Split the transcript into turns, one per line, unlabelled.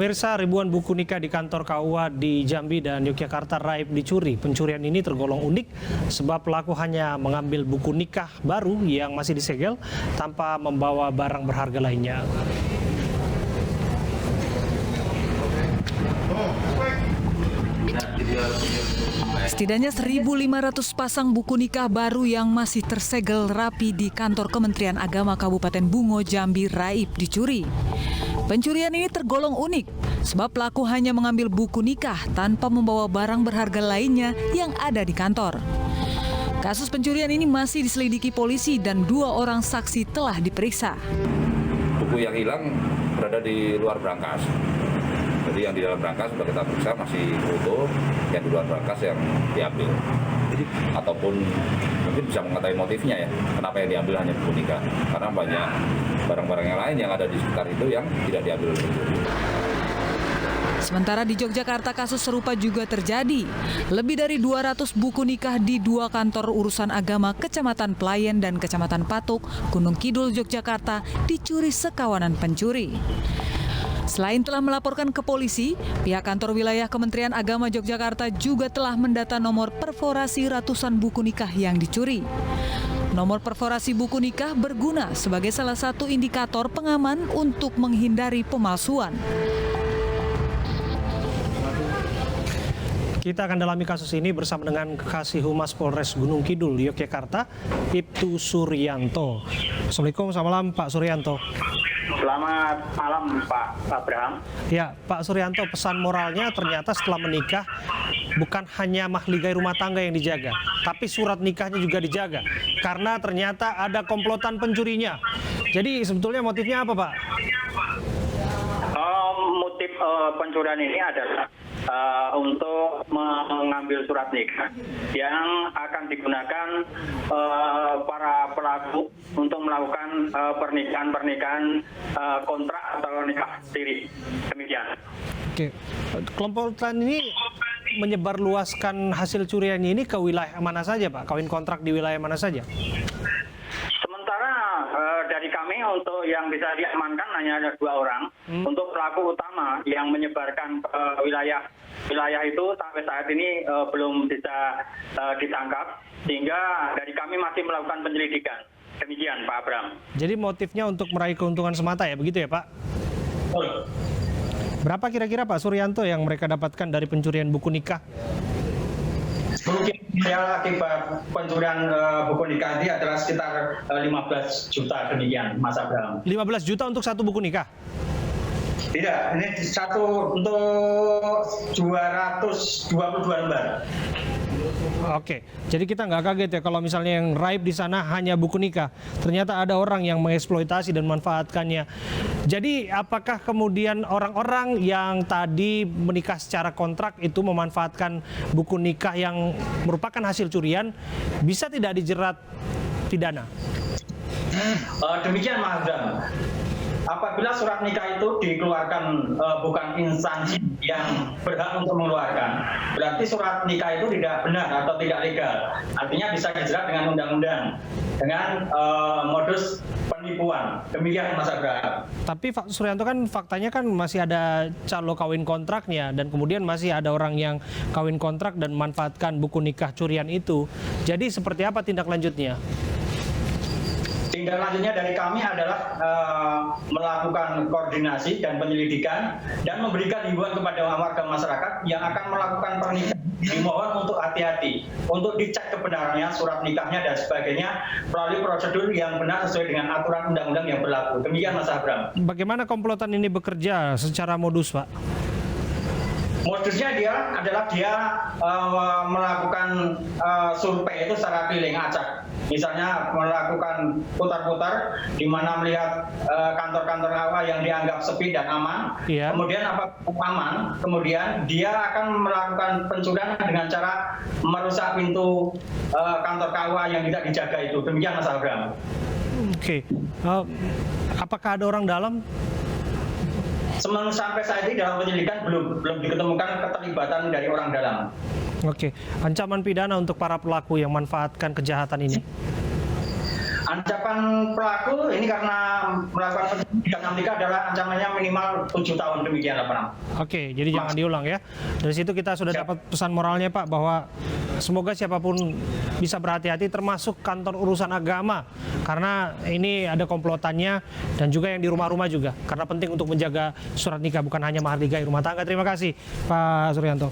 Pemirsa, ribuan buku nikah di kantor KUA di Jambi dan Yogyakarta raib dicuri. Pencurian ini tergolong unik sebab pelaku hanya mengambil buku nikah baru yang masih disegel tanpa membawa barang berharga lainnya.
Setidaknya 1.500 pasang buku nikah baru yang masih tersegel rapi di kantor Kementerian Agama Kabupaten Bungo, Jambi raib dicuri. Pencurian ini tergolong unik sebab pelaku hanya mengambil buku nikah tanpa membawa barang berharga lainnya yang ada di kantor. Kasus pencurian ini masih diselidiki polisi dan 2 orang saksi telah diperiksa.
Buku yang hilang berada di luar brankas. Jadi yang di dalam brankas sudah kita periksa masih utuh, yang di luar brankas yang diambil. Jadi ataupun mungkin bisa mengetahui motifnya ya, kenapa yang diambil hanya buku nikah. Karena banyak barang-barang yang lain yang ada di sekitar itu yang tidak diambil oleh pencuri.
Sementara di Yogyakarta kasus serupa juga terjadi. Lebih dari 200 buku nikah di 2 kantor urusan agama Kecamatan Pelayan dan Kecamatan Patuk, Gunung Kidul, Yogyakarta dicuri sekawanan pencuri. Selain telah melaporkan ke polisi, pihak kantor wilayah Kementerian Agama Yogyakarta juga telah mendata nomor perforasi ratusan buku nikah yang dicuri. Nomor perforasi buku nikah berguna sebagai salah satu indikator pengaman untuk menghindari pemalsuan.
Kita akan dalami kasus ini bersama dengan Kasih Humas Polres Gunung Kidul, Yogyakarta, Ibtu Suryanto. Assalamualaikum, selamat malam Pak Suryanto.
Selamat malam Pak Abraham.
Ya, Pak Suryanto, pesan moralnya ternyata setelah menikah bukan hanya mahligai rumah tangga yang dijaga, tapi surat nikahnya juga dijaga. Karena ternyata ada komplotan pencurinya. Jadi sebetulnya motifnya apa, Pak?
Motif pencurian ini adalah untuk mengambil surat nikah yang akan digunakan para pelaku untuk melakukan pernikahan kontrak atau nikah siri. Demikian.
Oke, komplotan ini menyebarluaskan hasil curiannya ini ke wilayah mana saja, Pak? Kawin kontrak di wilayah mana saja?
Dari kami untuk yang bisa diamankan hanya ada 2 orang. Untuk pelaku utama yang menyebarkan wilayah itu sampai saat ini belum bisa ditangkap, sehingga dari kami masih melakukan penyelidikan. Demikian Pak Abram.
Jadi motifnya untuk meraih keuntungan semata ya, begitu ya Pak? Berapa kira-kira Pak Suryanto yang mereka dapatkan dari pencurian buku nikah?
Mungkin akibat pencurian buku nikah ini adalah sekitar 15 juta demikian, Mas Abraham.
15 juta untuk satu buku nikah?
Tidak, ini satu untuk 222 lembar.
Oke, jadi kita nggak kaget ya kalau misalnya yang raib di sana hanya buku nikah. Ternyata ada orang yang mengeksploitasi dan memanfaatkannya. Jadi apakah kemudian orang-orang yang tadi menikah secara kontrak itu memanfaatkan buku nikah yang merupakan hasil curian bisa tidak dijerat pidana?
Demikian Mas Abraham. Apabila surat nikah itu dikeluarkan bukan instansi yang berhak untuk mengeluarkan, berarti surat nikah itu tidak benar atau tidak legal. Artinya bisa dijerat dengan undang-undang, dengan modus penipuan. Demikian Mas Abraham.
Tapi Pak Suryanto, kan faktanya kan masih ada calo kawin kontraknya dan kemudian masih ada orang yang kawin kontrak dan memanfaatkan buku nikah curian itu. Jadi seperti apa tindak lanjutnya?
Tindak lanjutnya dari kami adalah melakukan koordinasi dan penyelidikan dan memberikan himbauan kepada warga masyarakat yang akan melakukan pernikahan. Dimohon untuk hati-hati, untuk dicek kebenarannya, surat nikahnya dan sebagainya melalui prosedur yang benar sesuai dengan aturan undang-undang yang berlaku. Demikian Mas Abram.
Bagaimana komplotan ini bekerja secara modus, Pak?
Modusnya dia melakukan survei itu secara keliling acak. Misalnya melakukan putar-putar di mana melihat kantor-kantor KUA yang dianggap sepi dan aman.
Iya.
Kemudian aman, kemudian dia akan melakukan pencurian dengan cara merusak pintu kantor KUA yang tidak dijaga itu. Demikian Mas Abraham.
Oke. Apakah ada orang dalam?
Sampai saat ini dalam penyelidikan belum diketemukan keterlibatan dari orang dalam.
Oke. Ancaman pidana untuk para pelaku yang manfaatkan kejahatan ini?
Ancaman pelaku ini karena melakukan penyidikan nikah adalah ancamannya minimal 7 tahun, demikian Pak.
Oke, jadi jangan diulang ya. Dari situ kita sudah
Siap.
dapat pesan moralnya Pak, bahwa semoga siapapun bisa berhati-hati, termasuk kantor urusan agama, karena ini ada komplotannya, dan juga yang di rumah-rumah juga, karena penting untuk menjaga surat nikah, bukan hanya mahar nikahi rumah tangga. Terima kasih Pak Suryanto.